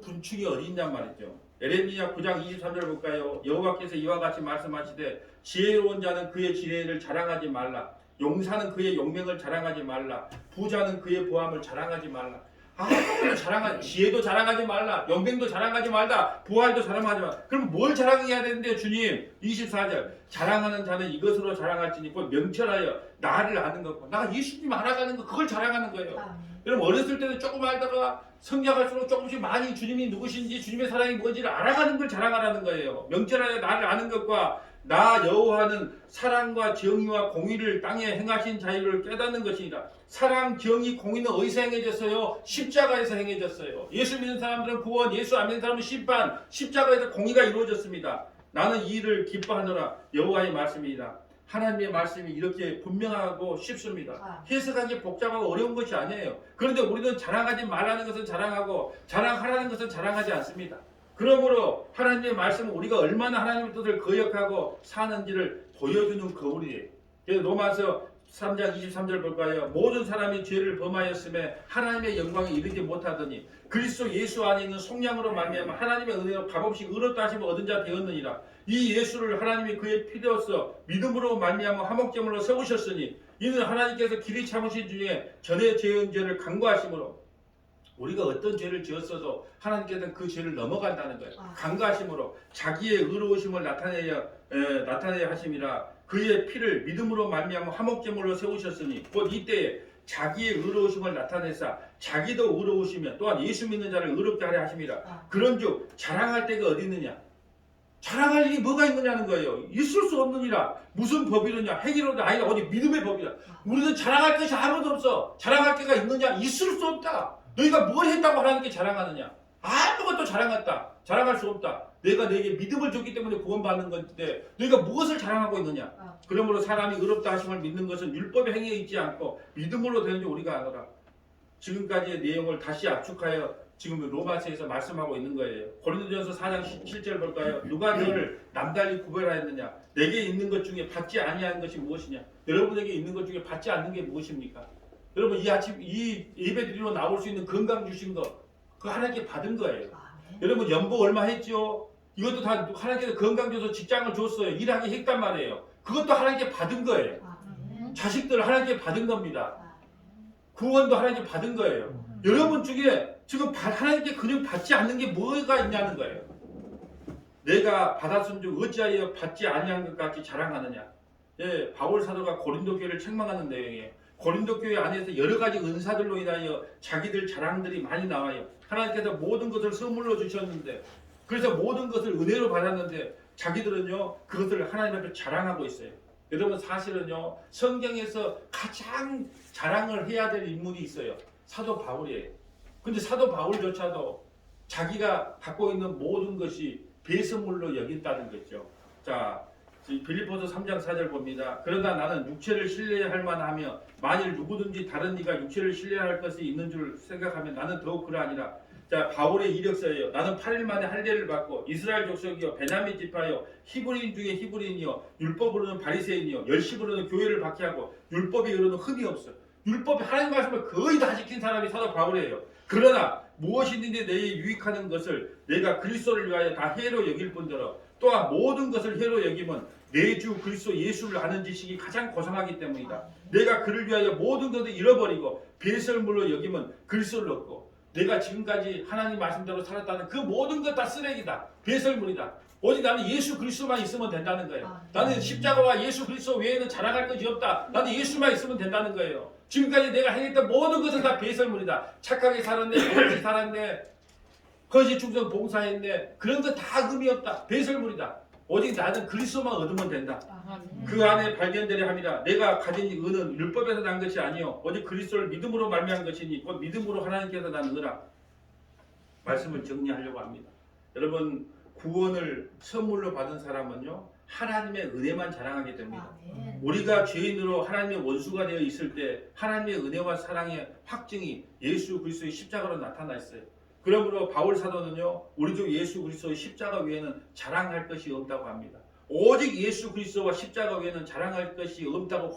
분충이 어디 있냔 말이죠. 예레미야 9장 23절 볼까요? 여호와께서 이와 같이 말씀하시되 지혜로운 자는 그의 지혜를 자랑하지 말라. 용사는 그의 용맹을 자랑하지 말라. 부자는 그의 보함을 자랑하지 말라. 아무것도 자랑하지, 지혜도 자랑하지 말라. 용맹도 자랑하지 말라. 부활도 자랑하지 말라. 그럼 뭘 자랑해야 되는데 주님? 24절 자랑하는 자는 이것으로 자랑할지니 곧 명철하여 나를 아는 것과 나 예수님 알아가는 거 그걸 자랑하는 거예요. 여러분 어렸을 때는 조금 알다가 성장할수록 조금씩 많이 주님이 누구신지 주님의 사랑이 뭔지를 알아가는 걸 자랑하라는 거예요. 명철하여 나를 아는 것과 나 여호와는 사랑과 정의와 공의를 땅에 행하신 자유를 깨닫는 것이니라. 사랑, 정의, 공의는 어디서 행해졌어요? 십자가에서 행해졌어요. 예수 믿는 사람들은 구원, 예수 안 믿는 사람은 심판, 십자가에서 공의가 이루어졌습니다. 나는 이 일을 기뻐하노라. 여호와의 말씀이다. 하나님의 말씀이 이렇게 분명하고 쉽습니다. 해석하기 복잡하고 어려운 것이 아니에요. 그런데 우리는 자랑하지 말라는 것은 자랑하고 자랑하라는 것은 자랑하지 않습니다. 그러므로 하나님의 말씀은 우리가 얼마나 하나님의 뜻을 거역하고 사는지를 보여주는 거울이에요. 그래서 로마서 3장 23절 볼까요? 모든 사람이 죄를 범하였음에 하나님의 영광에 이르지 못하더니 그리스도 예수 안에 있는 속량으로 말미암아 하나님의 은혜로 값없이 의롭다 하심을 얻은 자 되었느니라. 이 예수를 하나님이 그의 피로써 믿음으로 말미암아 화목제물로 세우셨으니 이는 하나님께서 길이 참으신 중에 전에 지은 죄를 간과하심으로 우리가 어떤 죄를 지었어도 하나님께서는 그 죄를 넘어간다는 거예요. 간과하심으로 자기의 의로우심을 나타내야 하심이라. 그의 피를 믿음으로 말미암아 화목제물로 세우셨으니 곧 이때에 자기의 의로우심을 나타내사 자기도 의로우시며 또한 예수 믿는 자를 의롭게 하려 하심이라. 그런즉 자랑할 때가 어디 있느냐? 자랑할 일이 뭐가 있느냐는 거예요. 있을 수 없느니라. 무슨 법이느냐? 행위로다 아니라 어디 믿음의 법이다. 우리는 자랑할 것이 아무도 없어. 자랑할 게가 있느냐? 있을 수 없다. 너희가 뭘 했다고 하나님께 자랑하느냐? 아무것도 자랑할 수 없다. 내가 너에게 믿음을 줬기 때문에 구원받는 건데 너희가 무엇을 자랑하고 있느냐? 그러므로 사람이 의롭다 하심을 믿는 것은 율법의 행위에 있지 않고 믿음으로 되는 줄 우리가 아노라. 지금까지의 내용을 다시 압축하여 지금 로마서에서 말씀하고 있는 거예요. 고린도전서 4장 17절 볼까요? 누가 너를 남달리 구별하였느냐? 내게 있는 것 중에 받지 아니한 것이 무엇이냐? 여러분에게 있는 것 중에 받지 않는 게 무엇입니까? 여러분 이 아침 이 예배드리러 나올 수 있는 건강 주신 거 그거 하나님께 받은 거예요. 여러분 연봉 얼마 했죠? 이것도 다 하나님께서 건강 줘서 직장을 줬어요. 일하기 했단 말이에요. 그것도 하나님께 받은 거예요. 자식들 하나님께 받은 겁니다. 구원도 하나님께 받은 거예요. 여러분 중에 지금 하나님께 그냥 받지 않는 게 뭐가 있냐는 거예요. 내가 받았은 줄 어찌하여 받지 아니한 것 같이 자랑하느냐. 예, 바울 사도가 고린도 교회를 책망하는 내용이에요. 고린도 교회 안에서 여러 가지 은사들로 인하여 자기들 자랑들이 많이 나와요. 하나님께서 모든 것을 선물로 주셨는데 그래서 모든 것을 은혜로 받았는데 자기들은요 그것을 하나님 앞에 자랑하고 있어요. 여러분 사실은요 성경에서 가장 자랑을 해야 될 인물이 있어요. 사도 바울이에요. 근데 사도 바울조차도 자기가 갖고 있는 모든 것이 배설물로 여긴다는 거죠. 자, 빌립보서 3장 4절 봅니다. 그러나 나는 육체를 신뢰할 만하며 만일 누구든지 다른 이가 육체를 신뢰할 것이 있는 줄 생각하면 나는 더욱 그러하니라. 자, 바울의 이력서예요. 나는 8일 만에 할례를 받고 이스라엘 족속이요 베냐민 지파요 히브리인 중에 히브리인이요 율법으로는 바리새인이요 열심으로는 교회를 박해하고 율법에 이르는 흠이 없어. 율법이 하나님 말씀을 거의 다 지킨 사람이 사도 바울이에요. 그러나 무엇이든지 내게 유익하는 것을 내가 그리스도를 위하여 다 해로 여길 뿐더러 또한 모든 것을 해로 여기면 내 주 그리스도 예수를 아는 지식이 가장 고상하기 때문이다. 내가 그를 위하여 모든 것을 잃어버리고 배설물로 여기면 그리스도를 얻고 내가 지금까지 하나님 말씀대로 살았다는 그 모든 것 다 쓰레기다. 배설물이다. 오직 나는 예수 그리스도만 있으면 된다는 거예요. 나는 십자가와 예수 그리스도 외에는 자랑할 것이 없다. 나는 예수만 있으면 된다는 거예요. 지금까지 내가 행했던 모든 것은 다 배설물이다. 착하게 살았네, 거짓 살았네, 거짓 충성 봉사했네. 그런 거 다 의미 없다. 배설물이다. 오직 나는 그리스도만 얻으면 된다. 그 안에 발견되려 함이라. 내가 가진 의는 율법에서 난 것이 아니요 오직 그리스도를 믿음으로 말미암은 것이니 곧 믿음으로 하나님께서 난 의라. 말씀을 정리하려고 합니다. 여러분 구원을 선물로 받은 사람은요 하나님의 은혜만 자랑하게 됩니다. 우리가 죄인으로 하나님의 원수가 되어 있을 때 하나님의 은혜와 사랑의 확증이 예수 그리스도의 십자가로 나타나 있어요. 그러므로 바울 사도는요, 우리 주 예수 그리스도의 십자가 외에는 자랑할 것이 없다고 합니다. 오직 예수 그리스도와 십자가 외에는 자랑할 것이 없다고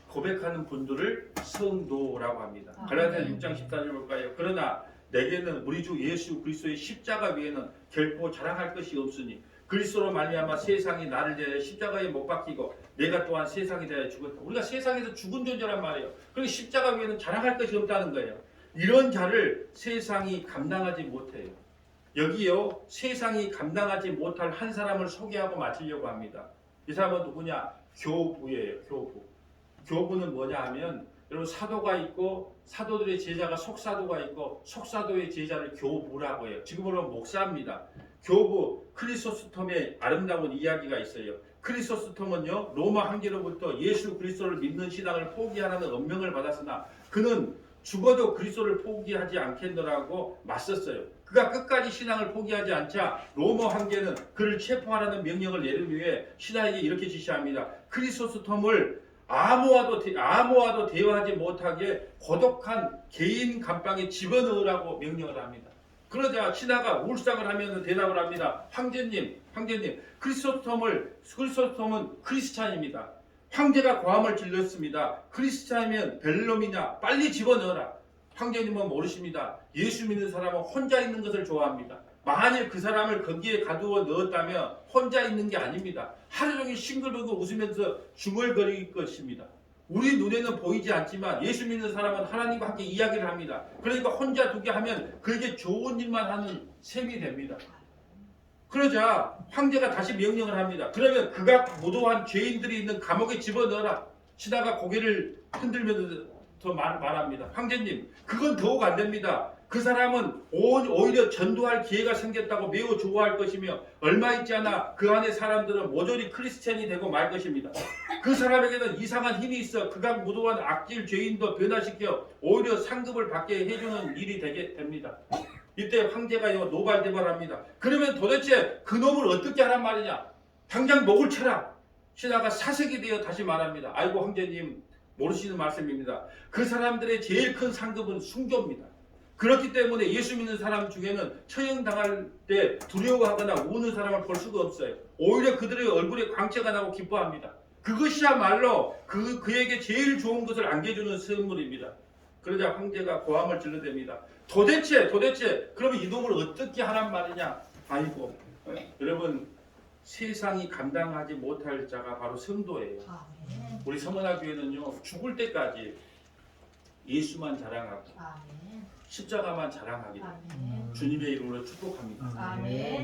고백하는 분들을 성도라고 합니다. 갈라디아 6장 14절 볼까요? 그러나 내게는 우리 주 예수 그리스도의 십자가 외에는 결코 자랑할 것이 없으니 그리스도로 말미암아 세상이 나를 대하여 십자가에 못 박히고 내가 또한 세상에 대하여 죽었다. 우리가 세상에서 죽은 존재란 말이에요. 그리고 십자가 외에는 자랑할 것이 없다는 거예요. 이런 자를 세상이 감당하지 못해요. 여기요, 세상이 감당하지 못할 한 사람을 소개하고 마치려고 합니다. 이 사람은 누구냐? 교부예요. 교부. 교부는 뭐냐 하면, 여러분, 사도가 있고 사도들의 제자가 속사도가 있고 속사도의 제자를 교부라고 해요. 지금으로 목사입니다. 교부 크리소스톰의 아름다운 이야기가 있어요. 크리소스톰은요, 로마 황제로부터 예수 그리스도를 믿는 신앙을 포기하라는 엄명을 받았으나 그는 죽어도 그리스도를 포기하지 않겠노라고 맞섰어요. 그가 끝까지 신앙을 포기하지 않자 로마 황제는 그를 체포하라는 명령을 내린 후에 신하에게 이렇게 지시합니다. 크리소스톰을 아무와도 대화하지 못하게 고독한 개인 감방에 집어넣으라고 명령을 합니다. 그러자 신하가 울상을 하면 대답을 합니다. 황제님, 크리소스톰은 크리스찬입니다. 황제가 고함을 질렀습니다. 크리스찬이면 벨놈이냐? 빨리 집어넣어라. 황제님은 모르십니다. 예수 믿는 사람은 혼자 있는 것을 좋아합니다. 만일 그 사람을 거기에 가두어 넣었다면 혼자 있는 게 아닙니다. 하루 종일 싱글벙글 웃으면서 중얼거릴 것입니다. 우리 눈에는 보이지 않지만 예수 믿는 사람은 하나님과 함께 이야기를 합니다. 그러니까 혼자 두게 하면 그에게 좋은 일만 하는 셈이 됩니다. 그러자 황제가 다시 명령을 합니다. 그러면 그가 무도한 죄인들이 있는 감옥에 집어넣어라. 신하가 고개를 흔들면서 더 말합니다. 황제님, 그건 더욱 안 됩니다. 그 사람은 오히려 전도할 기회가 생겼다고 매우 좋아할 것이며 얼마 있지 않아 그 안에 사람들은 모조리 크리스찬이 되고 말 것입니다. 그 사람에게는 이상한 힘이 있어 그가 무도한 악질 죄인도 변화시켜 오히려 상급을 받게 해주는 일이 되게 됩니다. 이때 황제가요 노발대발합니다. 그러면 도대체 그 놈을 어떻게 하란 말이냐? 당장 목을 쳐라. 신하가 사색이 되어 다시 말합니다. 아이고 황제님, 모르시는 말씀입니다. 그 사람들의 제일 큰 상급은 순교입니다. 그렇기 때문에 예수 믿는 사람 중에는 처형당할 때 두려워하거나 우는 사람을 볼 수가 없어요. 오히려 그들의 얼굴에 광채가 나고 기뻐합니다. 그것이야말로 그에게 제일 좋은 것을 안겨주는 선물입니다. 그러자 황제가 고함을 질러댑니다. 도대체 그러면 이놈을 어떻게 하란 말이냐? 아이고, 여러분, 세상이 감당하지 못할 자가 바로 성도예요. 우리 서문화 교회는요, 죽을 때까지 예수만 자랑하고 십자가만 자랑하기를 주님의 이름으로 축복합니다. 아멘.